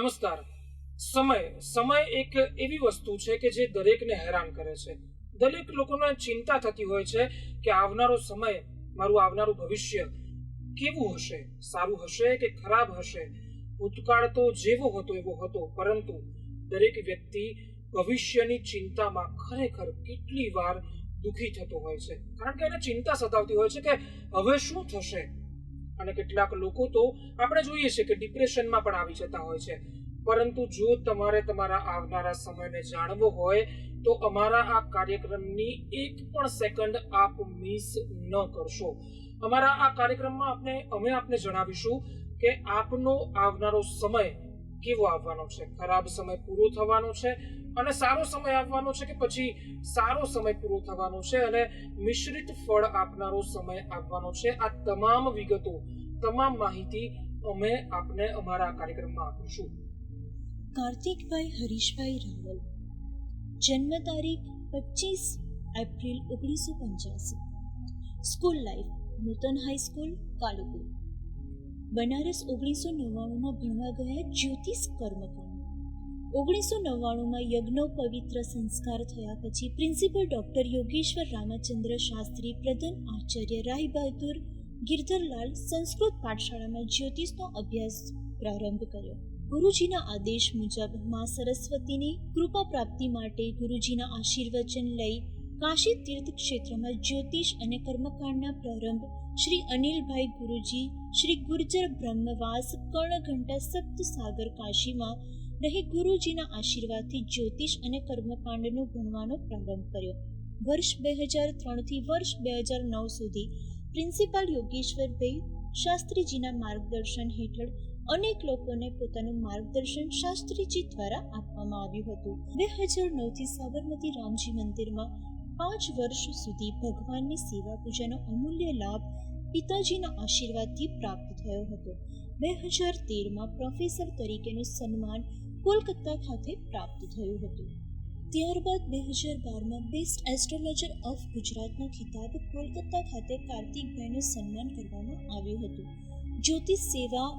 નમસ્કાર. સમય સમય એક એવી વસ્તુ છે કે જે દરેકને હેરાન કરે છે. દરેક લોકોને ચિંતા થતી હોય છે કે આવનારો સમય, મારું આવનારું ભવિષ્ય કેવું હશે, સારું હશે કે ખરાબ હશે. ભૂતકાળ તો જેવો હતો એવો હતો, પરંતુ દરેક વ્યક્તિ ભવિષ્યની ચિંતામાં ખરેખર કેટલી વાર દુઃખી થતો હોય છે, કારણ કે એને ચિંતા સતાવતી હોય છે કે હવે શું થશે. અને કેટલાક લોકો તો આપણે જોઈએ છે કે ડિપ્રેશનમાં પણ આવી જતા હોય છે. પરંતુ જો તમારે તમારા આવનારા સમયને જાણવો હોય તો અમારા આ કાર્યક્રમની એક પણ સેકન્ડ આપ મિસ ન કરશો. અમારા આ કાર્યક્રમમાં અમે આપને જણાવીશું કે આપનો આવનારો સમય કેવો આવવાનો છે. ખરાબ સમય પૂરો થવાનો છે અને સારો સમય આવવાનો છે કે પછી સારો સમય પૂરો થવાનો છે અને મિશ્રિત ફળ આપનારો સમય આવવાનો છે. આ તમામ વિગતો, તમામ માહિતી અમે આપને અમારા કાર્યક્રમમાં આપીશું. કાર્તિકભાઈ હરીશભાઈ રાવલ, જન્મ તારીખ 25 એપ્રિલ 1985, સ્કૂલ લાઈફ નૂતન હાઈસ્કૂલ કાલુપુર, બનારસ 1999માં ભણવા ગયા જ્યોતિષ કર્મકાંડ. 1999માં યજ્ઞો પવિત્ર સંસ્કાર થયા પછી પ્રિન્સિપલ ડૉક્ટર યોગેશ્વર રામચંદ્ર શાસ્ત્રી, પ્રધાન આચાર્ય રાય બહાદુર ગિરધરલાલ સંસ્કૃત પાઠશાળામાં જ્યોતિષનો અભ્યાસ પ્રારંભ કર્યો. ગુરુજીના આદેશ મુજબ મા સરસ્વતીની કૃપા પ્રાપ્તિ માટે ગુરુજીના આશીર્વચન લઈ કાશી તીર્થ ક્ષેત્રમાં જ્યોતિષ અને કર્મકાંડના પ્રારંભ શ્રી અનિલભાઈ ગુરુજી, શ્રી ગુર્જર બ્રહ્મવાસ કર્ણઘંટા સપ્તસાગર કાશીમાં રહી ગુરુજીના આશીર્વાદથી જ્યોતિષ અને કર્મકાંડનું ભણવાનો પ્રારંભ કર્યો. વર્ષ 2003થી વર્ષ 2009 સુધી પ્રિન્સિપાલ યોગેશ્વરભાઈ શાસ્ત્રીજીના માર્ગદર્શન હેઠળ અનેક લોકોને પોતાનું માર્ગદર્શન શાસ્ત્રીજી દ્વારા આપવામાં આવ્યું હતું. 2009થી સાબરમતી રામજી મંદિરમાં 5 વર્ષ સુધી ભગવાનની સેવા પૂજાનો અમૂલ્ય લાભ પિતાજીના આશીર્વાદથી પ્રાપ્ત થયો હતો. 2013માં પ્રોફેસર તરીકેનું સન્માન કોલકાતા ખાતે પ્રાપ્ત થયું હતું. ત્યારબાદ 2012માં બેસ્ટ એસ્ટ્રોલોજર ઓફ ગુજરાતનો ખિતાબ કોલકાતા ખાતે કાર્તિકભાઈનું સન્માન કરવામાં આવ્યું હતું. જ્યોતિષ સેવા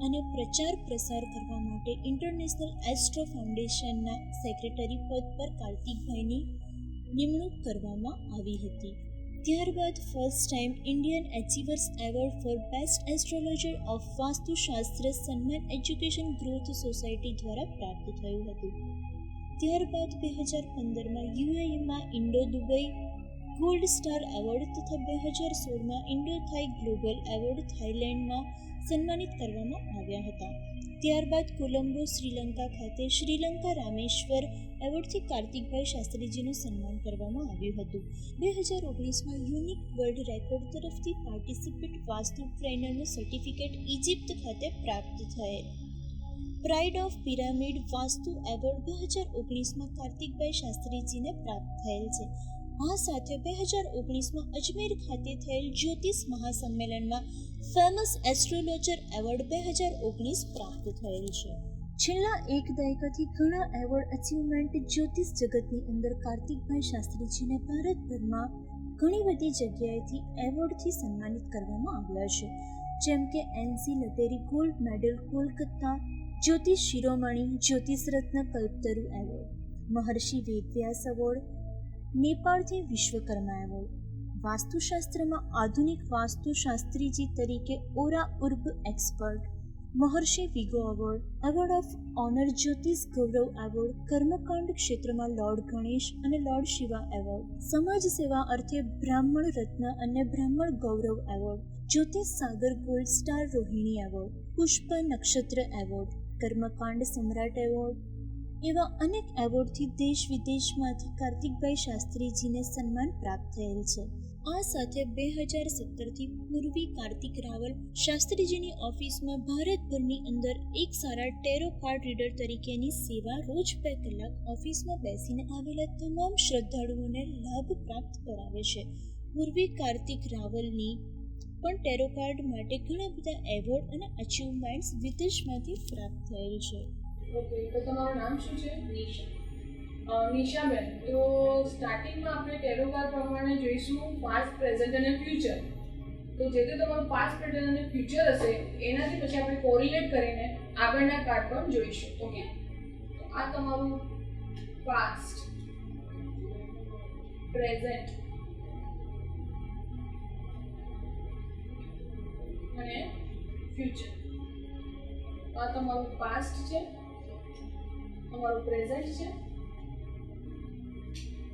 અને પ્રચાર પ્રસાર કરવા માટે ઇન્ટરનેશનલ એસ્ટ્રો ફાઉન્ડેશનના સેક્રેટરી પદ પર કાર્તિકભાઈની નિમણૂક કરવામાં આવી હતી. ત્યારબાદ first time Indian achievers award for best astrologer of Vastushastra સન્માન એજ્યુકેશન ગ્રોથ સોસાયટી દ્વારા પ્રાપ્ત થયું હતું. ત્યારબાદ 2015માં યુએઈમાં Indo Dubai gold star award તથા 2016માં ઇન્ડો થાઈ ગ્લોબલ એવોર્ડ થાઈલેન્ડમાં સન્માનિત કરવામાં આવ્યા હતા. ત્યારબાદ કોલંબો શ્રીલંકા ખાતે શ્રીલંકા રામેશ્વર એવોર્ડથી કાર્તિકભાઈ શાસ્ત્રીજીનું સન્માન કરવામાં આવ્યું હતું. 2019માં યુનિક વર્લ્ડ રેકોર્ડ તરફથી પાર્ટિસિપેટ વાસ્તુ ટ્રેનરનું સર્ટિફિકેટ ઇજિપ્ત ખાતે પ્રાપ્ત થયેલ. Pride of pyramid Vastu award 2019માં કાર્તિકભાઈ શાસ્ત્રીજીને પ્રાપ્ત થયેલ છે. આ સાથે 2019માં અજમેર ખાતે થયેલ જ્યોતિષ મહાસંમેલનમાં ફેમસ એસ્ટ્રોલોજર એવોર્ડ 2019 પ્રાપ્ત થયેલ છે. છેલ્લા એક દાયકાથી ઘણા એવોર્ડ અચીવમેન્ટ જ્યોતિષ જગતની અંદર કાર્તિકભાઈ શાસ્ત્રીજીને ભારતભરમાં ઘણી બધી જગ્યાએથી એવોર્ડથી સન્માનિત કરવામાં આવ્યા છે, જેમ કે એનસી લતેરી ગોલ્ડ મેડલ કોલકાતા, જ્યોતિષ શિરોમણી, જ્યોતિષ રત્ન કલ્પતરુ એવોર્ડ, મહર્ષિ વેદવ્યાસ એવોર્ડ, નેપાળથી વિશ્વકર્મા એવોર્ડ, વાસ્તુશાસ્ત્રમાં આધુનિક વાસ્તુશાસ્ત્રીજી તરીકે ઓરા ઉર્બ એક્સપર્ટ, મહર્ષિ વિગો એવોર્ડ, એવોર્ડ ઓફ ઓનર જ્યોતિષ ગૌરવ એવોર્ડ, કર્મકાંડ ક્ષેત્રમાં લોર્ડ ગણેશ અને લોર્ડ શિવા એવોર્ડ, સમાજ સેવા અર્થે બ્રાહ્મણ રત્ન અને બ્રાહ્મણ ગૌરવ એવોર્ડ, જ્યોતિષ સાગર ગોલ્ડ સ્ટાર રોહિણી એવોર્ડ, પુષ્પ નક્ષત્ર એવોર્ડ, કર્મકાંડ સમ્રાટ એવોર્ડ એવા અનેક એવોર્ડથી દેશ વિદેશમાંથી કાર્તિકભાઈ શાસ્ત્રીજીને સન્માન પ્રાપ્ત થયેલ છે. આ સાથે 2017થી પૂર્વી કાર્તિક રાવલ શાસ્ત્રીજીની ઓફિસમાં ભારતભરની અંદર એક સારા ટેરો કાર્ડ રીડર તરીકેની સેવા રોજ 2 કલાક ઓફિસમાં બેસીને આવેલા તમામ શ્રદ્ધાળુઓને લાભ પ્રાપ્ત કરાવે છે. પૂર્વી કાર્તિક રાવલની પણ ટેરો કાર્ડ માટે ઘણા બધા એવોર્ડ અને અચીવમેન્ટ્સ વિદેશમાંથી પ્રાપ્ત થયેલ છે. ઓકે, તો તમારું નામ શું છે? નિશાબેન. તો સ્ટાર્ટિંગમાં આપણે ટેરો કાર્ડ પ્રમાણે જોઈશું પાસ્ટ, પ્રેઝન્ટ અને ફ્યુચર. તો જે તમારું પાસ્ટ, પ્રેઝન્ટ અને ફ્યુચર હશે એનાથી પછી આપણે કોરિલેટ કરીને આગળના કાર્ડ પણ જોઈશું. ઓકે, તો આ તમારું પાસ્ટ, પ્રેઝન્ટ અને ફ્યુચર. આ તમારું પાસ્ટ છે, તમારું પ્રેઝન્ટ છે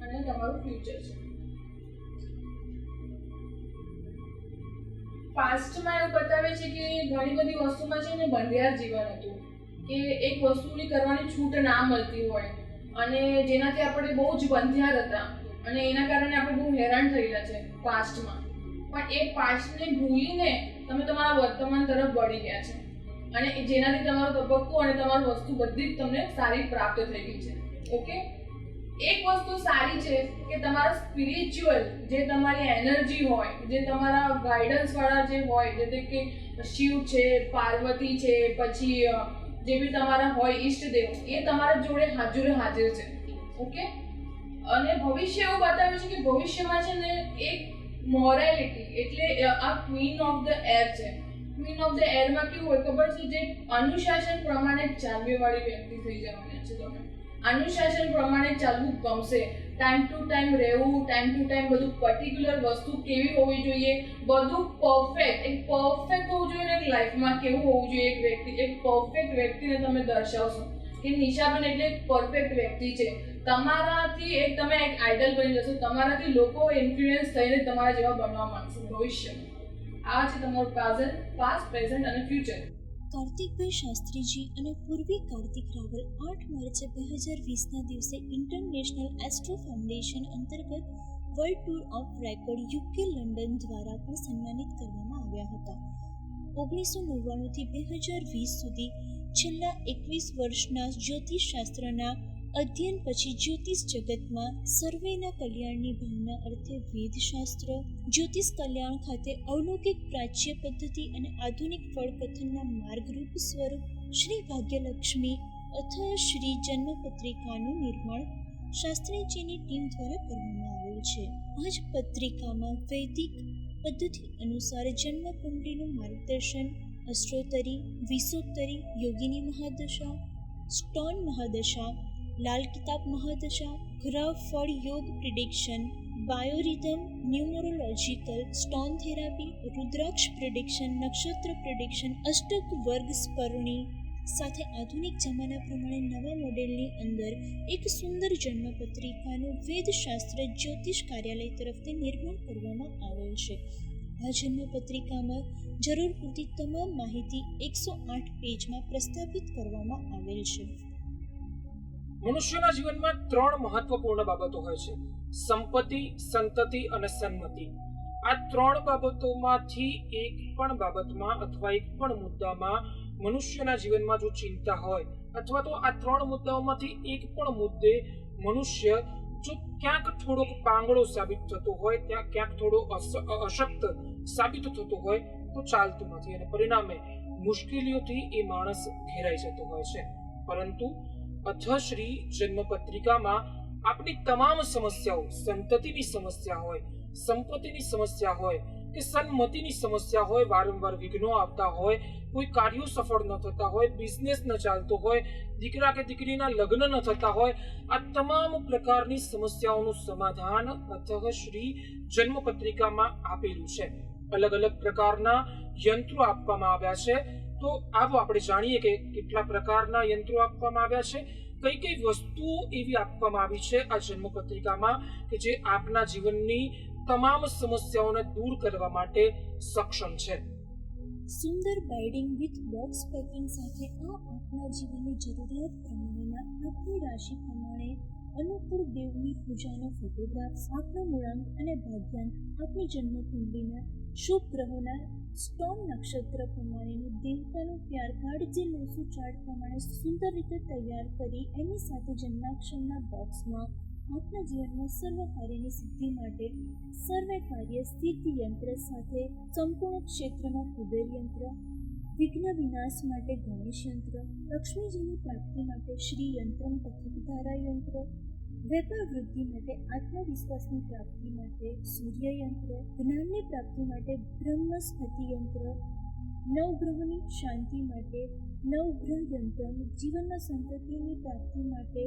અને તમારું ફ્યુચર છે. પાસ્ટમાં એવું બતાવે છે કે ઘણી બધી વસ્તુમાં છે ને બંધિયાર જીવન હતું, કે એક વસ્તુની કરવાની છૂટ ના મળતી હોય અને જેનાથી આપણે બહુ જ બંધિયાર હતા અને એના કારણે આપણે બહુ હેરાન થયેલા છે પાસ્ટમાં. પણ એ પાસ્ટને ભૂલીને તમે તમારા વર્તમાન તરફ વળી ગયા છે અને જેનાથી તમારો તબક્કો અને તમારી વસ્તુ બધી જ તમને સારી પ્રાપ્ત થઈ ગઈ છે. ઓકે, એક વસ્તુ સારી છે કે તમારા સ્પિરિચ્યુઅલ જે તમારી એનર્જી હોય, જે તમારા ગાઈડન્સ વાળા જે હોય, જે કે શિવ છે, પાર્વતી છે, પછી જે બી તમારા હોય ઈષ્ટદેવ, એ તમારા જોડે હાજર છે. ઓકે, અને ભવિષ્ય એવું બતાવ્યું છે કે ભવિષ્યમાં છે ને એક મોરાલિટી, એટલે આ ક્વીન ઓફ ધ એર છે. ક્વીન ઓફ ધ એરમાં કેવું હોય ખબર છે, જે અનુશાસન પ્રમાણે ચાલવી વાળી વ્યક્તિ થઈ જવાની છે. તમે અનુશાસન પ્રમાણે ચાલવું ગમશે, ટાઈમ ટુ ટાઈમ રહેવું, ટાઈમ ટુ ટાઈમ બધું પર્ટિક્યુલર વસ્તુ કેવી હોવી જોઈએ, બધું પરફેક્ટ, એક પરફેક્ટ હોવું જોઈએ. ને લાઈફમાં કેવું હોવું જોઈએ એક વ્યક્તિ, એક પરફેક્ટ વ્યક્તિને તમે દર્શાવશો કે નિશાબેન એટલે એક પરફેક્ટ વ્યક્તિ છે. તમારાથી એક તમે એક આઇડલ બની જશો, તમારાથી લોકો ઇન્ફ્લુઅન્સ થઈને તમારા જેવા બનવા માંગશે ભવિષ્યમાં. આ છે તમારું પાસ્ટ, પ્રેઝન્ટ અને ફ્યુચર. કાર્તિકભાઈ શાસ્ત્રીજી અને પૂર્વી કાર્તિક રાવલ 8 માર્ચે 2020ના દિવસે ઇન્ટરનેશનલ એસ્ટ્રો ફાઉન્ડેશન અંતર્ગત world tour of record UK London દ્વારા પણ સન્માનિત કરવામાં આવ્યા હતા. 1999થી 2020 સુધી છેલ્લા 21 વર્ષના જ્યોતિષશાસ્ત્રના અધ્યયન પછી જ્યોતિષ જગતમાં સર્વેના કલ્યાણની ભાવના અર્થે વેદશાસ્ત્ર, જ્યોતિષ કલ્યાણ ખાતે અવલૌકિક પ્રાચ્ય પદ્ધતિ અને આધુનિક ફળકથનના માર્ગરૂપ સ્વરૂપ શ્રી ભાગ્યલક્ષ્મી અથવા શ્રી જન્મપત્રિકાનું નિર્માણ શાસ્ત્રીજીની ટીમ દ્વારા કરવામાં આવેલ છે. આ જ પત્રિકામાં વૈદિક પદ્ધતિ અનુસાર જન્મકુંડલીનું માર્ગદર્શન, અષ્ટોત્તરી, વિસોત્તરી, યોગિની મહાદશા, સ્ટોન મહાદશા, લાલ કિતાબ મહાદશા, ગ્રહ ફળ યોગ પ્રિડિક્શન, બાયોરિધમ, ન્યુમરોલોજીકલ, સ્ટોન થેરાપી, રુદ્રાક્ષ પ્રિડિક્શન, નક્ષત્ર પ્રિડિક્શન, અષ્ટક વર્ગ સ્પર્ણી સાથે આધુનિક જમાના પ્રમાણે નવા મોડેલની અંદર એક સુંદર જન્મપત્રિકાનું વેદશાસ્ત્ર જ્યોતિષ કાર્યાલય તરફથી નિર્માણ કરવામાં આવેલ છે. આ જન્મપત્રિકામાં જરૂર પૂરતી તમામ માહિતી 108 પેજમાં પ્રસ્તાવિત કરવામાં આવેલ છે. મનુષ્યના જીવનમાં 3 મહત્વપૂર્ણ બાબતો હોય છે: સંપત્તિ, સંતતિ અને સન્મતિ. આ 3 બાબતોમાંથી એક પણ બાબતમાં અથવા એક પણ મુદ્દામાં મનુષ્યના જીવનમાં જો ચિંતા હોય અથવા તો આ 3 મુદ્દાઓમાંથી એક પણ મુદ્દે મનુષ્ય જો ક્યાંક થોડોક પાંગળો સાબિત થતો હોય, ત્યાં ક્યાંક થોડો અશક્ત સાબિત થતો હોય તો ચાલતું નથી અને પરિણામે મુશ્કેલીઓથી એ માણસ ઘેરાઈ જતો હોય છે. પરંતુ અથશ્રી જન્મપત્રિકામાં આપણી તમામ સમસ્યાઓ, સંતતિની સમસ્યા હોય, સંપત્તિની સમસ્યા હોય કે સન્મતિની સમસ્યા હોય, વારંવાર વિઘ્નો આવતા હોય, કોઈ કાર્યો સફળ ન થતા હોય, બિઝનેસ ન ચાલતો હોય, દીકરા કે દીકરીના લગ્ન ન થતા હોય, આ તમામ પ્રકારની સમસ્યાઓનું સમાધાન અથશ્રી જન્મપત્રિકામાં આપેલું છે. અલગ અલગ પ્રકારના યંત્રો આપવામાં આવ્યા છે. તો આવો આપણે જાણીએ કે કેટલા પ્રકારના યંત્રો આપવામાં આવ્યા છે, કઈ કઈ વસ્તુઓ એવી આપવામાં આવી છે આ જન્મપત્રિકામાં કે જે આપના જીવનની તમામ સમસ્યાઓને દૂર કરવા માટે સક્ષમ છે. સુંદર બાઇડિંગ વિથ બોક્સ પેકિંગ સાથે આ આપના જીવનની જરૂરિયાત પ્રમાણેના આપની રાશિ પ્રમાણે અનુકૂળ દેવની પૂજાનો ફોટોગ્રાફ્સ, આપનો મૂળાંક અને ભાગ્યાંક, આપની જન્મકુંડલીના શુભ ગ્રહોના સ્ટોન નક્ષત્ર પ્રમાણેનું દેવતાનું પ્યાર કાર્ડ જે લોસુ ચાર્ટ પ્રમાણે સુંદર રીતે તૈયાર કરી એની સાથે જન્માક્ષરના બોક્સમાં આપના જીવનમાં સર્વ કાર્યની સિદ્ધિ માટે સર્વે કાર્ય સિદ્ધિ યંત્ર સાથે સંપૂર્ણ ક્ષેત્રમાં કુબેર યંત્ર, વિઘ્ન વિનાશ માટે ગણેશ યંત્ર, લક્ષ્મીજીની પ્રાપ્તિ માટે શ્રી યંત્રમ પથિકધારા યંત્ર, વેપાર વૃદ્ધિ માટે આત્મવિશ્વાસની પ્રાપ્તિ માટે સૂર્ય યંત્ર, જ્ઞાનની પ્રાપ્તિ માટે બ્રહ્મસ્પતિ યંત્ર, નવગ્રહોની શાંતિ માટે નવગ્રહ યંત્ર, જીવનમાં સંતતિની પ્રાપ્તિ માટે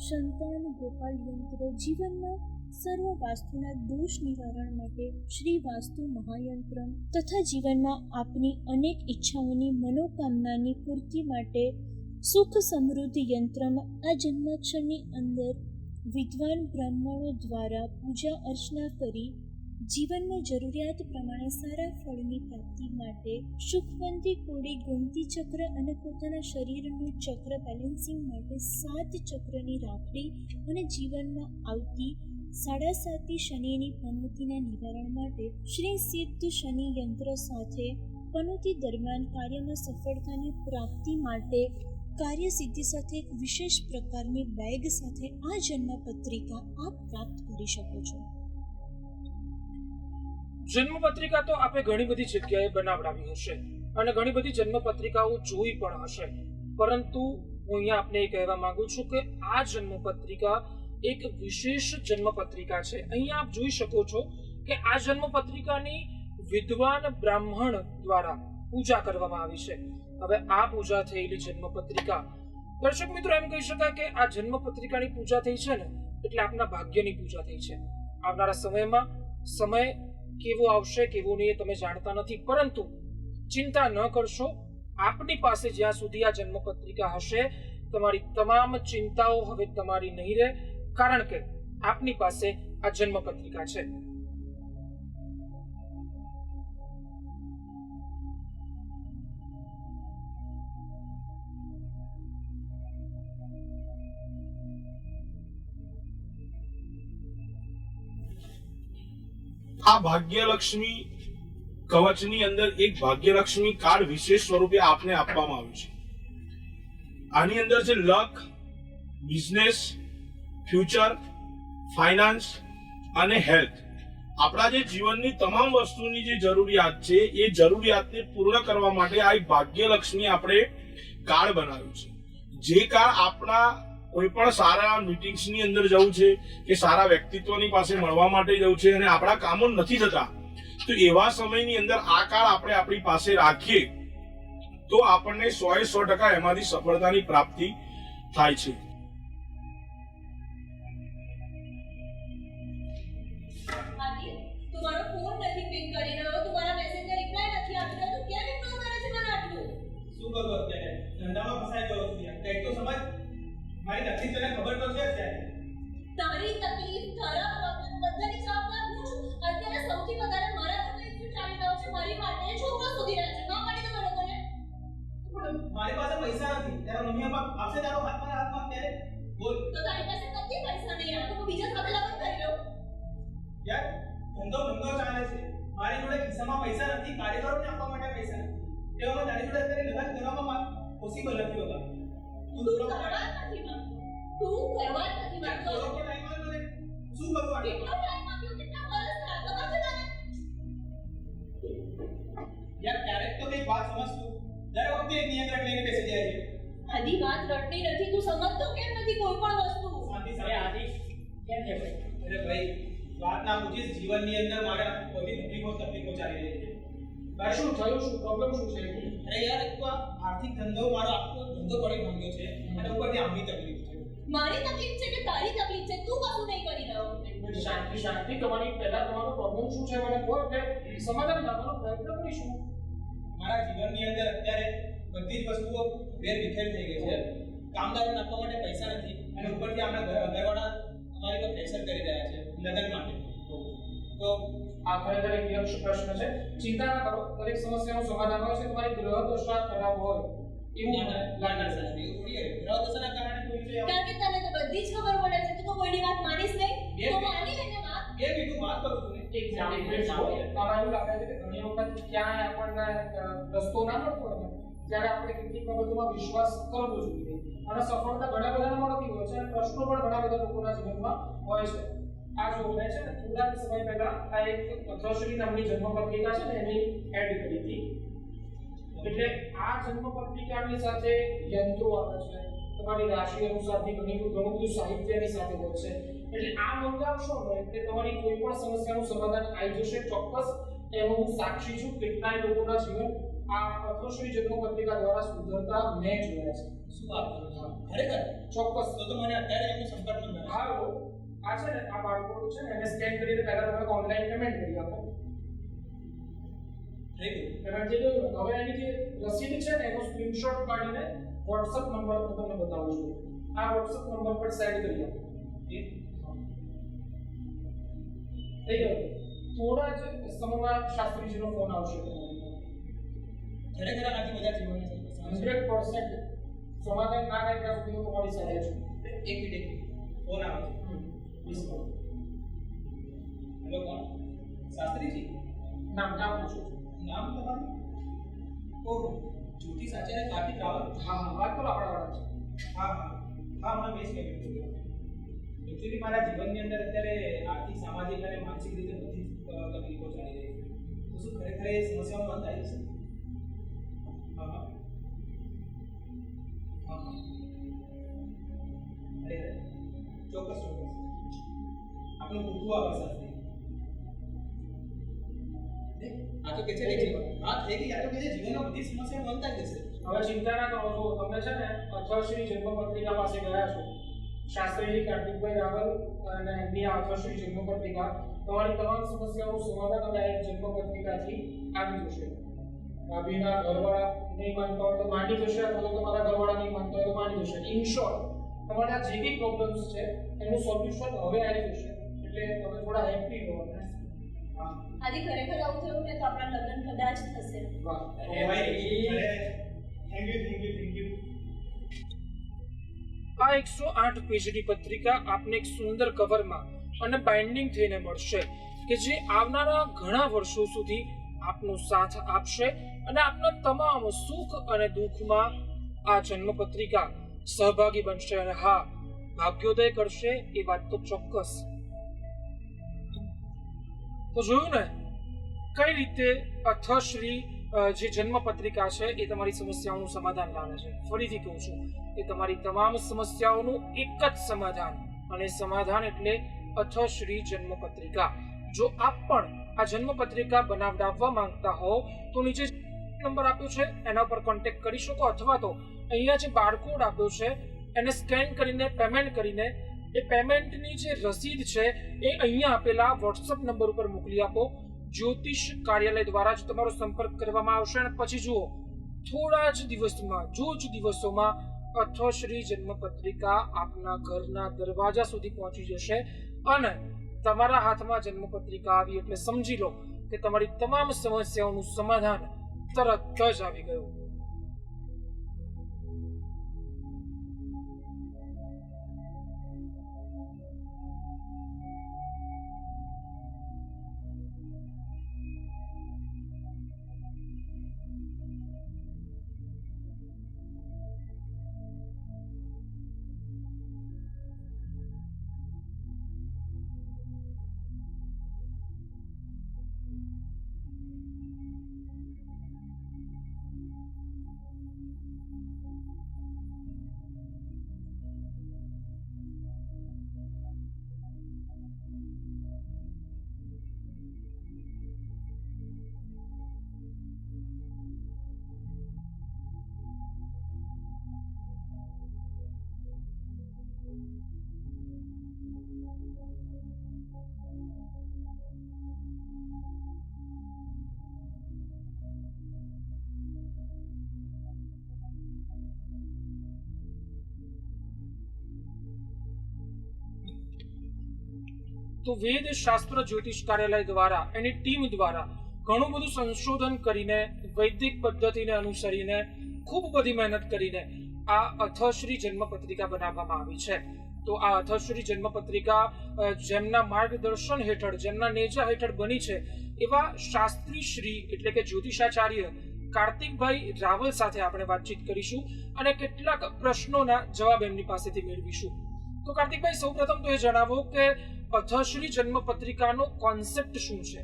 સંતાન ગોપાલ યંત્ર, જીવનમાં સર્વ વાસ્તુના દોષ નિવારણ માટે શ્રી વાસ્તુ મહાયંત્ર તથા જીવનમાં આપની અનેક ઈચ્છાઓની મનોકામનાની પૂર્તિ માટે સુખ સમૃદ્ધિ યંત્રમાં આ જન્માક્ષરની અંદર વિદ્વાન બ્રાહ્મણો દ્વારા પૂજા અર્ચના કરી જીવનમાં જરૂરિયાત પ્રમાણે સારા ફળની પ્રાપ્તિ માટે સુખવંતી કોડી ગોમતી ચક્ર અને પોતાના શરીરનું ચક્ર બેલેન્સિંગ માટે 7 ચક્રની રાખડી અને જીવનમાં આવતી 7.5 શનિની પનોતીના નિવારણ માટે શ્રી સિદ્ધ શનિ યંત્ર સાથે પનોતી દરમિયાન કાર્યમાં સફળતાની પ્રાપ્તિ માટે કાર્યસિદ્ધિ સાથે એક વિશેષ પ્રકારની બેગ સાથે આ જન્મપત્રિકા આપ પ્રાપ્ત કરી શકો છો. જન્મપત્રિકા તો આપણે ઘણી બધી જગ્યાએ બનાવડાવી હશે અને ઘણી બધી જન્મપત્રિકાઓ જોઈ પણ હશે, પરંતુ હું અહીંયા આપને એ કહેવા માંગુ છું કે આ જન્મપત્રિકા એક વિશેષ જન્મપત્રિકા છે. અહીંયા આપ જોઈ શકો છો કે આ જન્મપત્રિકાની વિદ્વાન બ્રાહ્મણ દ્વારા પૂજા કરવામાં આવી છે. હવે આ પૂજા થયેલી જન્મપત્રિકા, દર્શક મિત્રો એમ કહી શકાય કે આ જન્મપત્રિકાની પૂજા થઈ છે ને એટલે આપના ભાગ્યની પૂજા થઈ છે. આવનારા સમયમાં સમય કેવો આવશે કેવો નહીં તમે જાણતા નથી, પરંતુ ચિંતા ન કરશો. આપની પાસે જ્યાં સુધી આ જન્મપત્રિકા હશે તમારી તમામ ચિંતાઓ હવે તમારી નહીં રહે, કારણ કે આપની પાસે આ જન્મપત્રિકા છે. આ ભાગ્યલક્ષ્મી કવચની અંદર એક ભાગ્યલક્ષ્મી કાર્ડ વિશેષ સ્વરૂપે આપને આપવામાં આવ્યું છે. આની અંદર છે લક, બિઝનેસ, ફ્યુચર, ફાઇનાન્સ અને હેલ્થ. આપણા જે જીવનની તમામ વસ્તુની જે જરૂરિયાત છે એ જરૂરિયાતને પૂર્ણ કરવા માટે આ એક ભાગ્યલક્ષ્મી આપણે કાર્ડ બનાવ્યું છે. જે કાર્ડ આપણા કોઈ પણ સારા મીટિંગ્સની અંદર જવું છે કે સારા વ્યક્તિત્વની પાસે મળવા માટે જવું છે અને આપણા કામો નથી થતા, તો એવા સમયની અંદર આ કાર્ડ આપણે આપણી પાસે રાખીએ તો આપણને 100% એમાંથી સફળતાની પ્રાપ્તિ થાય છે. तुम्हारा फोन नहीं पिक કરી રહ્યો, तुम्हारा मैसेज का रिप्लाई नहीं આપી રહ્યો, તો કેમ ઇગ્નોર કરે છે મને આટલું? શું કરું અત્યારે? ધંધામાં ફસાઈ ગયો છું યાર. કંઈક તો સમજ. મારી તકલીફ તને ખબર તો છે અત્યારે. તારી તકલીફ, તારા પ્રોબ્લેમ બધાની જવાબદાર હું છું. અત્યારે સૌથી વધારે મારા તકલીફ શું ચાલી રહ્યો છે મારી માટે છોકરો શોધી રહ્યા છે. ના પાડી દો લોકોને. પણ મારી પાસે પૈસા નથી. તારા મમ્મી પપ્પા આપશે તારો હાથમાં ત્યારે બોલ. તો તારી પાસે કદી પૈસા નહીં આવે તો હું બીજા સાથે લગ્ન કરી લઉં. યાર ધંધો ચાલે છે. મારી જોડે ખિસ્સામાં પૈસા નથી, કારીગરોને આપવા માટે પૈસા નથી. એવામાં તારી જોડે અત્યારે લગ્ન કરવામાં પોસિબલ નથી હોતા. તું કરવા નથી માંગતો. તું કરવા નથી માંગતો. થોડો તો ટાઈમ આપ મને. શું કરું આટલું? કેટલો ટાઈમ આપ્યો, કેટલા વર્ષ થયા, ખબર છે તને? યાર ક્યારેક તો કંઈક વાત સમજ તું. દર વખતે એક નિયંત્રણ લઈને બેસી જાય છે. આધી વાત રટતી નથી, તું સમજતો કેમ નથી કોઈ પણ વસ્તુ? શાંતિ સાથે આદિ કેમ છે ભાઈ? અરે ભાઈ વાત ના પૂછીશ. જીવનની અંદર મારે બધી તકલીફો ચાલી રહી છે. ભાઈ શું થયું, શું પ્રોબ્લેમ શું છે? અરે યાર એક તો આ આર્થિક ધંધો મારો આખો ધંધો પડી ભાંગ્યો છે અને ઉપરથી આમની તકલીફ છે. મારી તકલીફ છે કે તારી તકલીફ છે? તું કશું નહીં કરી રહ્યો. શાંતિ તમારી પહેલા તમારો પ્રોબ્લેમ શું છે મને કહો, એટલે સમાધાન લાવવાનો પ્રયત્ન કરીશું. મારા જીવનની અંદર અત્યારે બધી જ વસ્તુઓ વેરવિખેર થઈ ગઈ છે. કામદારોને આપવા માટે પૈસા નથી અને ઉપરથી આપણા ઘરવાળા અમારી પર પ્રેશર કરી રહ્યા છે લગ્ન માટે. તો આ ખરેખર એક યક્ષ પ્રશ્ન છે. ચિંતા ના કરો, દરેક સમસ્યાનું સમાધાન હોય છે. તમારી ગ્રહ દશા ખરાબ હોય એવું લાગે છે. ગ્રહ દશાના કારણે કોઈ છે કારણ કે તને તો બધી જ ખબર પડે છે, તું તો કોઈની વાત માનીશ નહીં. તો માની લેને વાત. એ બીજું વાત કરું છું ને. એક તારા એવું લાગે છે કે ઘણી વખત ક્યાંય આપણને રસ્તો ના મળતો હોય ત્યારે આપણે કેટલીક બાબતોમાં વિશ્વાસ કરવો જોઈએ અને સફળતા ઘણા બધાને મળતી હોય છે અને પ્રશ્નો પણ ઘણા બધા લોકોના જીવનમાં હોય છે. આ જો મેં છે ને થોડાક સમય પહેલા આ એક પદ્મશ્રી નામની જન્મપત્રિકા છે ને એની એડ કરી હતી. એટલે આ જન્મપત્રિકાની સાથે યંત્રો આવે છે, તમારી રાશિ અનુસારથી ઘણું બધું સાહિત્યની સાથે હોય છે. એટલે આ મંગાવશો ને એટલે તમારી કોઈ પણ સમસ્યાનું સમાધાન આવી જશે ચોક્કસ. એનો હું સાક્ષી છું. કેટલાય લોકોના જીવન આ અથશ્રી જન્મ પત્રિકા દ્વારા સુધરતા મેં જોયા છે. શું વાત કરો છો? ખરેખર? ચોક્કસ. તો મને અત્યારે એમનો સંપર્ક નંબર હા આ છે ને, આ બારકોડ છે ને, એને સ્કેન કરીને પહેલા તમે ઓનલાઈન પેમેન્ટ કરી આપો. થઈ ગયું. પેમેન્ટ થઈ ગયું. હવે એની જે રસીદ છે ને એનો સ્ક્રીનશોટ કાઢીને WhatsApp નંબર પર તમને બતાવું છું. આ WhatsApp નંબર પર સેન્ડ કરી આપો. થઈ ગયું. થોડા જ સમયમાં શાસ્ત્રીજીનો ફોન આવશે તમારી. ખરેખર આનાથી બધા જીવનને 100% સમાધાન ના થાય ત્યાં સુધી હું તમારી સાથે છું. એક મિનિટ ફોન આવે છે. હેલો, કોણ? શાસ્ત્રીજી? નામ પૂછું. નામ તમારું? ઓહ, જ્યોતિષ આચાર્ય કાર્તિક રાવલ. હા વાત કરો આપણા વાળા છે. હા હમણાં મેં જ પેમેન્ટ કર્યું. એકચ્યુઅલી મારા જીવનની અંદર અત્યારે આર્થિક, સામાજિક અને માનસિક રીતે બધી તકલીફો ચાલી રહી છે. તો શું ખરેખર એ સમસ્યાઓ બંધ થાય છે? હા. અરે ચોક્કસ. આપનો ખૂબ ખૂબ આભાર શાસ્ત્રી. આ તો કે છે હા થઈ ગઈ. આ તો કે છે જીવનમાં બધી સમસ્યાઓ બંધ થાય છે. હવે ચિંતા ના કરો છો. તમે છે ને અથશ્રી જન્મ પત્રિકા પાસે ગયા છો. શાસ્ત્રીજી કાર્તિકભાઈ રાવલ અને એમની આ અથશ્રી જન્મ પત્રિકા તમારી તમામ સમસ્યાઓનું સમાધાન અને એક જન્મ પત્રિકાથી આવી જશે. ભાભીના ઘરવાળા નહીં માનતા હોય તો માંડી જશે, અથવા તો તમારા ઘરવાળા નહીં માનતા હોય તો માંડી જશે. ઇન શોર્ટ, તમારા જે બી પ્રોબ્લેમ્સ છે એનું સોલ્યુશન હવે આવી જશે. એટલે તમે થોડા હેપી રહો. આજે ખરેખર આવું થયું ને તો આપણા લગ્ન કદાચ થશે. વાહ. Thank you. આ 108 પેજની પત્રિકા આપને એક સુંદર કવરમાં અને બાઇન્ડિંગ થઈને મળશે કે જે આવનારા ઘણા વર્ષો સુધી આપનો સાથ આપશે અને આપના તમામ સુખ અને દુઃખમાં આ જન્મ પત્રિકા સહભાગી બનશે અને હા, ભાગ્યોદય કરશે એ વાત તો ચોક્કસ. તો જોયું ને કઈ રીતે અથશ્રી જે જન્મ પત્રિકા છે એ તમારી સમસ્યાઓનું સમાધાન લાવે છે. ફરીથી કહું છું કે તમારી તમામ સમસ્યાઓનું એક જ સમાધાન, અને સમાધાન એટલે અથશ્રી જન્મ પત્રિકા. જો આપ પણ આ જન્મ પત્રિકા બનાવડાવવા માંગતા હો તો નીચે નંબર આપ્યો છે એના પર કોન્ટેક્ટ કરી શકો, અથવા તો અહીંયા જે બારકોડ આપ્યો છે એને સ્કેન કરીને પેમેન્ટ કરીને એ પેમેન્ટની જે રસીદ છે એ અહીંયા આપેલા WhatsApp નંબર ઉપર મોકલી આપો. જ્યોતિષ કાર્યાલય દ્વારા જ તમારો સંપર્ક કરવામાં આવશે અને પછી જુઓ થોડા જ દિવસોમાં અથશ્રી જન્મ પત્રિકા આપના ઘરના દરવાજા સુધી પહોંચી જશે અને તમારા હાથમાં જન્મ પત્રિકા આવી એટલે સમજી લો કે તમારી તમામ સમસ્યાઓનું સમાધાન તરત જ આવી ગયું. તો વેદ શાસ્ત્ર જ્યોતિષ કાર્યાલય દ્વારા એની ટીમ દ્વારા ઘણું બધું સંશોધન કરીને વૈદિક પદ્ધતિને અનુસરીને ખૂબ બધી મહેનત કરીને આ અથશ્રી જન્મ પત્રિકા બનાવવામાં આવી છે. તો આ અથશ્રી જન્મ પત્રિકા જેમના માર્ગદર્શન હેઠળ, જેમના નેજા હેઠળ બની છે એવા શાસ્ત્રી શ્રી એટલે કે જ્યોતિષાચાર્ય કાર્તિકભાઈ રાવલ સાથે આપણે વાતચીત કરીશું અને કેટલાક પ્રશ્નોના જવાબ એમની પાસેથી મેળવીશું. તો કાર્તિકભાઈ, સૌપ્રથમ તો એ જણાવો કે અથશ્રી જન્મ પત્રિકાનો કોન્સેપ્ટ શું છે?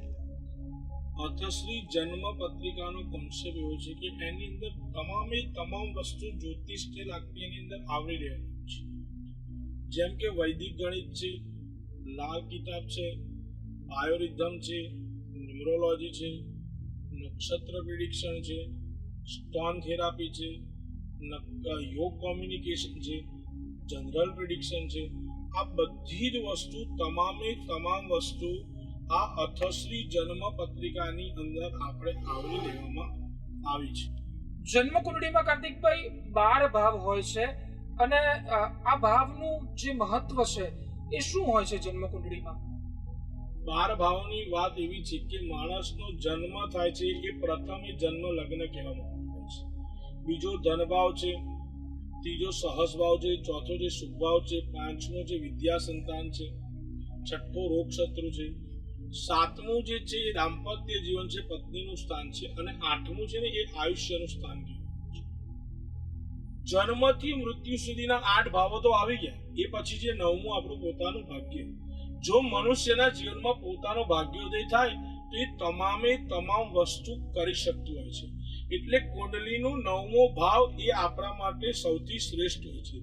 અથશ્રી જન્મ પત્રિકાનો કોન્સેપ્ટ એવો છે કે એની અંદર તમામ વસ્તુ જ્યોતિષને લાગતી એની અંદર આવરી રહેવાની છે. જેમ કે વૈદિક ગણિત છે, લાલ કિતાબ છે, બાયોરિધમ છે, ન્યુરોલોજી છે, નક્ષત્ર પ્રિડિક્શન છે, સ્ટોન થેરાપી છે, યોગ કોમ્યુનિકેશન છે, જનરલ પ્રિડિક્શન છે. આ બધી જ વસ્તુ તમામ વસ્તુ આ અથશ્રી જન્મ પત્રિકાની અંદર આપણે આવરી લેવામાં આવી છે. જન્મકુંડળીમાં કાર્તિકભાઈ 12 ભાવ હોય છે અને આ ભાવનું જે મહત્વ છે એ શું હોય છે જન્મકુંડળીમાં? 12 ભાવોની વાત એવી છે કે માણસનો જન્મ થાય છે એ પ્રથમ એ જન્મ લગ્ન કહેવામાં આવે છે. બીજો ધન ભાવ છે, ત્રીજો સહસ ભાવ છે, ચોથો જે શુભ ભાવ છે, પાંચમો જે વિદ્યા સંતાન છે, છઠ્ઠો રોગ શત્રુ છે, સાતમું જે છે એ દાંપત્ય જીવન છે, પત્નીનું સ્થાન છે, અને આઠમું છે ને એ આયુષ્યનું સ્થાન છે. જન્મથી મૃત્યુ સુધીના 8 ભાવો તો આવી ગયા. એ પછી જે 9મું આપણું પોતાનું ભાગ્ય. જો મનુષ્યના જીવનમાં પોતાનો ભાગ્યોદય થાય તો એ તમામ વસ્તુ કરી શકતું હોય છે. એટલે કુંડલીનું 9મો ભાવ એ આપણા માટે સૌથી શ્રેષ્ઠ હોય છે.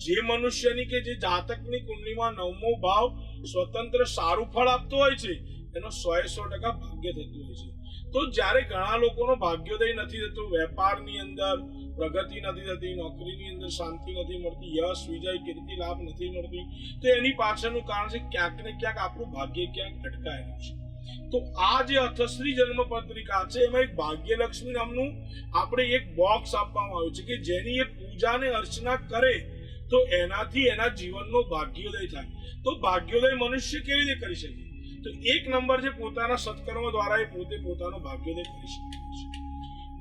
જે મનુષ્યની કે જે જાતકની કુંડલીમાં 9મો ભાવ સ્વતંત્ર સારું ફળ આપતો હોય છે એનો 100% ભાગ્ય થતું હોય છે. તો જ્યારે ઘણા લોકોનો ભાગ્યોદય નથી થતો, વેપારની અંદર પ્રગતિ નથી થતી, નોકરીની અંદર શાંતિ નથી મળતી, યશ વિજય કીર્તિ લાભ નથી મળતી, તો એની પાછળનું કારણ છે ક્યાંક ને ક્યાંક આપણું ભાગ્ય ક્યાંક અટકાયેલું છે. તો આ જે અથશ્રી જન્મ પત્રિકા છે એમાં એક ભાગ્યલક્ષ્મી નામનું આપણે એક બોક્સ આપવામાં આવ્યું છે કે જેની એ પૂજા ને અર્ચના કરે તો એનાથી એના જીવનનો ભાગ્યોદય થાય. તો ભાગ્યોદય મનુષ્ય કેવી રીતે કરી શકે? તો 1 નંબર છે પોતાના સત્કર્મ દ્વારા એ પોતે પોતાનો ભાગ્યોદય કરી શકે છે.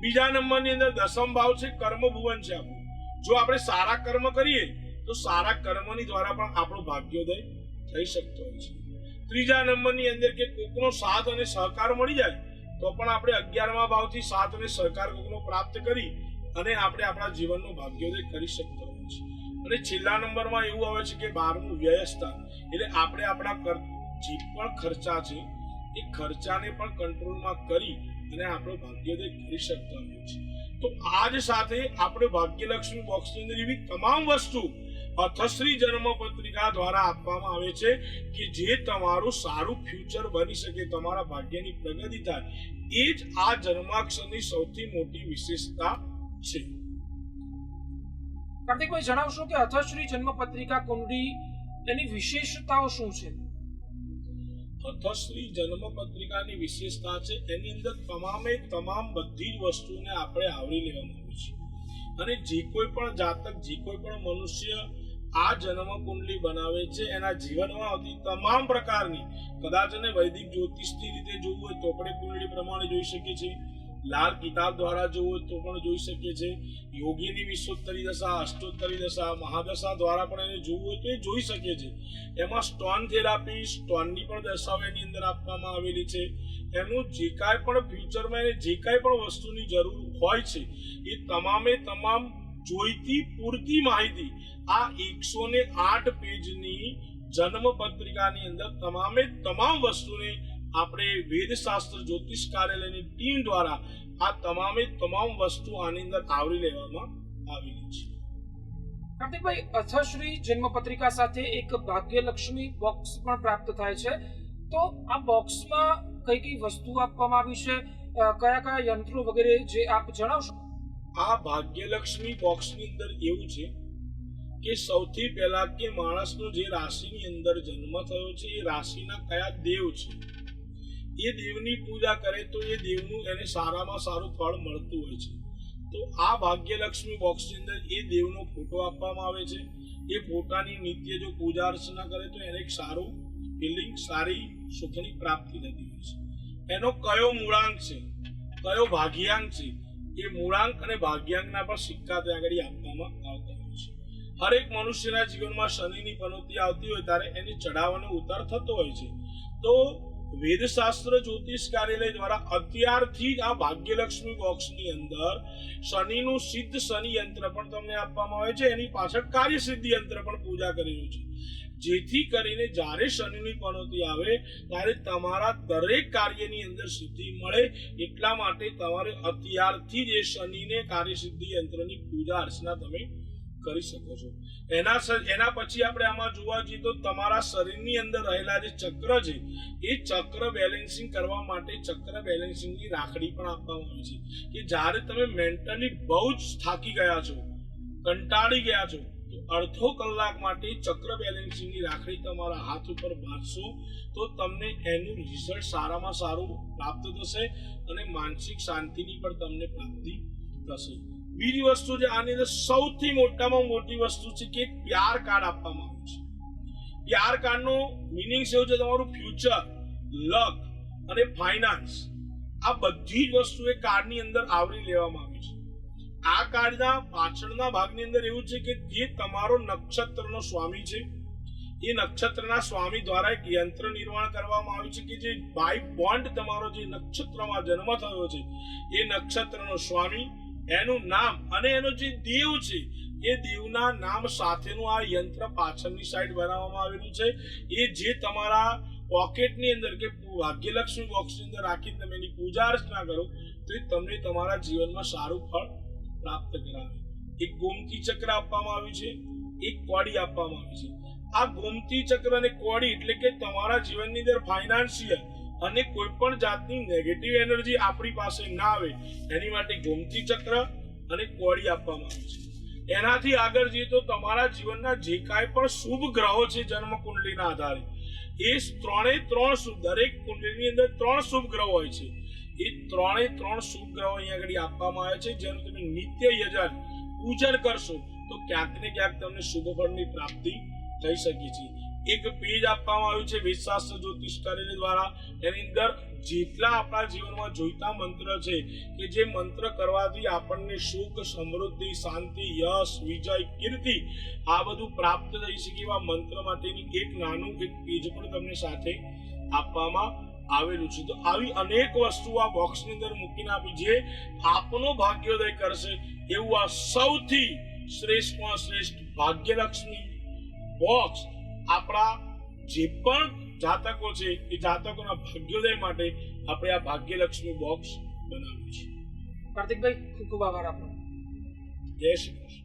બીજા નંબરની અંદર 10મ ભાવ છે કર્મ ભુવન છે આપણું. જો આપણે સારા કર્મ કરીએ તો સારા કર્મની દ્વારા પણ આપણો ભાગ્યોદય થઈ શકતો હોય છે. ત્રીજા નંબરની અંદર કે કોકનો સાથ અને સહકાર મળી જાય તો પણ આપણે 11મા ભાવથી સાથ અને સહકાર કોકનો પ્રાપ્ત કરી અને આપણે આપણા જીવનનો ભાગ્યોદય કરી શકતા હોઈએ છીએ. અને છેલ્લા નંબરમાં એવું આવે છે કે 12મું વ્યયસ્થાન. એટલે આપણે આપણા જે પણ ખર્ચા છે એ ખર્ચાને પણ કંટ્રોલમાં કરી અને આપણો ભાગ્યોદય કરી શકતા હોઈએ છીએ. તો આજ સાથે આપણે ભાગ્યલક્ષ્મી બોક્સની અંદર એવી તમામ વસ્તુ અથશ્રી જન્મ પત્રિકા દ્વારા આપવામાં આવે છે કે જે તમારું સારું ફ્યુચર બની શકે, તમારા ભાગ્યની પ્રગતિ થાય. એ જ આ જન્માક્ષરની સૌથી મોટી વિશેષતા છે. કાર્તિકભાઈ જણાવશો કે અથશ્રી જન્મ પત્રિકા કુંડળી એની વિશેષતાઓ શું છે? અથશ્રી જન્મ પત્રિકાની વિશેષતા છે એની અંદર તમામ બધી જ વસ્તુને આપણે આવરી લેવામાં આવી છે. અને જે કોઈ પણ જાતક, જે કોઈ પણ મનુષ્ય આ જન્મ કુંડલી બનાવે છે એના જીવનમાં આવતી તમામ પ્રકારની, કદાચ એને વૈદિક જ્યોતિષની રીતે જોવું હોય તો આપણે કુંડલી પ્રમાણે જોઈ શકીએ છીએ, લાલ કિતાબ દ્વારા જોવું હોય તો પણ જોઈ શકીએ છીએ, યોગીની વિશ્વોત્તરી દશા, અષ્ટોત્તરી દશા, મહાદશા દ્વારા પણ એને જોવું હોય તો એ જોઈ શકીએ છીએ. એમાં સ્ટોન થેરાપી, સ્ટોનની પણ દશાઓ એની અંદર આપવામાં આવેલી છે. એનું જે કાંઈ પણ ફ્યુચરમાં એને જે કાંઈ પણ વસ્તુની જરૂર હોય છે એ તમામ જોઈતી પૂરતી માહિતી આ 108 પેજની જન્મ પત્રિકાની અંદર તમામ વસ્તુને આપણે વેદશાસ્ત્ર જ્યોતિષ કાર્યાલયની ટીમ દ્વારા આ તમામ વસ્તુ આની અંદર આવરી લેવામાં આવેલી છે. કાર્તિકભાઈ, અથશ્રી જન્મ પત્રિકા સાથે એક ભાગ્યલક્ષ્મી બોક્સ પણ પ્રાપ્ત થાય છે. તો આ બોક્સમાં કઈ વસ્તુ આપવામાં આવી છે, કયા યંત્રો વગેરે જે આપ જણાવશો? આ ભાગ્યલક્ષ્મી બોક્સની અંદર એવું છે કે સૌથી પહેલા કે માણસનો જે રાશિની અંદર જન્મ થયો છે એ રાશિના કયા દેવ છે, એ દેવની પૂજા કરે તો એ દેવનું એને સારામાં સારું ફળ મળતું હોય છે. તો આ ભાગ્યલક્ષ્મી બોક્સની અંદર એ દેવનો ફોટો આપવામાં આવે છે. એ ફોટાની નિત્ય જો પૂજા અર્ચના કરે તો એને એક સારું ફિલિંગ, સારી સુખની પ્રાપ્તિ થતી હોય છે. એનો કયો મૂળાંક છે, કયો ભાગ્યાંક છે, એ મૂળાંક અને ભાગ્યાંકના પણ સિક્કા ત્યાં આગળ આપવામાં આવતા હોય છે. હરેક મનુષ્યના જીવનમાં શનિની પનોતી આવતી હોય ત્યારે એની ચઢાવ અને ઉતાર થતો હોય છે. તો વેદશાસ્ત્ર જ્યોતિષ કાર્યાલય દ્વારા અત્યારથી જ આ ભાગ્યલક્ષ્મી બોક્સની અંદર શનિનું સિદ્ધ શનિ યંત્ર પણ તમને આપવામાં આવે છે. એની પાછળ કાર્યસિદ્ધિ યંત્ર પણ પૂજા કરેલું છે, જેથી કરીને જ્યારે શનિની પનોતી આવે ત્યારે તમારા દરેક કાર્યની અંદર સિદ્ધિ મળે. એટલા માટે તમારે અત્યારથી જ એ શનિને કાર્યસિદ્ધિ યંત્રની પૂજા અર્ચના તમે કરી શકો છો. એના પછી આપણે આમાં જોવા જઈએ તો તમારા શરીરની અંદર રહેલા જે ચક્ર છે એ ચક્ર બેલેન્સિંગ કરવા માટે ચક્ર બેલેન્સિંગની રાખડી પણ આપવામાં આવે છે કે જ્યારે તમે મેન્ટલી બહુ જ થાકી ગયા છો, કંટાળી ગયા છો, તો અડધો કલાક માટે ચક્ર બેલેન્સિંગની રાખડી તમારા હાથ ઉપર બાંધશો તો તમને એનું રિઝલ્ટ સારામાં સારું પ્રાપ્ત થશે અને માનસિક શાંતિની પણ તમને પ્રાપ્તિ થશે. બીજી વસ્તુ છે આની અંદર સૌથી મોટામાં મોટી વસ્તુ છે કે એક પ્યાર કાર્ડ આપવામાં આવ્યું છે. પ્યાર કાર્ડનો મિનિંગ એવું છે તમારું ફ્યુચર, લક અને ફાઇનાન્સ, આ બધી જ વસ્તુ એ કાર્ડની અંદર આવરી લેવામાં આવી છે. આ કાર્ડના પાછળના ભાગની અંદર એવું છે કે જે તમારો નક્ષત્રનો સ્વામી છે એ નક્ષત્રના સ્વામી દ્વારા એક યંત્ર નિર્માણ કરવામાં આવ્યું છે કે જે બાય બોન્ડ તમારો જે નક્ષત્રમાં જન્મ થયો છે એ નક્ષત્રનો સ્વામી, એનું નામ અને એનો જે દેવ છે એ દેવના નામ સાથેનું આ યંત્ર પાછળની સાઈડ બનાવવામાં આવેલું છે. એ જે તમારા પોકેટની અંદર કે ભાગ્યલક્ષ્મી બોક્સની અંદર રાખીને તમે એની પૂજા અર્ચના કરો તો એ તમને તમારા જીવનમાં સારું ફળ પ્રાપ્ત કરાવે. એક ગોમતી ચક્ર આપવામાં આવ્યું છે, એક કોડી આપવામાં આવી છે. આ ગોમતી ચક્ર અને કોડી એટલે કે તમારા જીવનની અંદર ફાઇનાન્શિયલ અને કોઈ પણ જાતની નેગેટિવ એનર્જી આપણી પાસે ના આવે એની માટે ગોમતી ચક્ર અને કોડી આપવામાં આવે છે. એનાથી આગળ જઈએ તો તમારા જીવનના જે કાંઈ પણ શુભ ગ્રહો છે જન્મ કુંડલીના આધારે એ ત્રણ શુભ, દરેક કુંડલીની અંદર 3 શુભ ગ્રહો હોય છે. એ 3 શુભ ગ્રહો અહીંયા આગળ આપવામાં આવે છે જેનું તમે નિત્ય યજન પૂજન કરશો તો ક્યાંક ને ક્યાંક તમને શુભ ફળની પ્રાપ્તિ થઈ શકે છે. એક પેજ આપવામાં આવ્યું છે વેદશાસ્ત્ર જ્યોતિષ કાર્યાલય દ્વારા. એની અંદર જેટલા આપણા જીવનમાં જોઈતા મંત્ર છે કે જે મંત્ર કરવાથી આપણને સુખ, સમૃદ્ધિ, શાંતિ, યશ, વિજય, કીર્તિ આ બધું પ્રાપ્ત થઈ શકે એવા મંત્ર માટેની એક નાનું એક પેજ પણ તમને સાથે આપવામાં આવેલું છે. તો આવી અનેક વસ્તુ આ બોક્સની અંદર મૂકીને આપી જે આપનો ભાગ્યોદય કરશે એવું આ સૌથી શ્રેષ્ઠમાં શ્રેષ્ઠ ભાગ્યલક્ષ્મી બોક્સ આપણા જે પણ જાતકો છે એ જાતકોના ભાગ્યોદય માટે આપણે આ ભાગ્યલક્ષ્મી બોક્સ બનાવ્યું છે. કાર્તિકભાઈ ખૂબ ખૂબ આભાર આપનો. જય શ્રી કૃષ્ણ.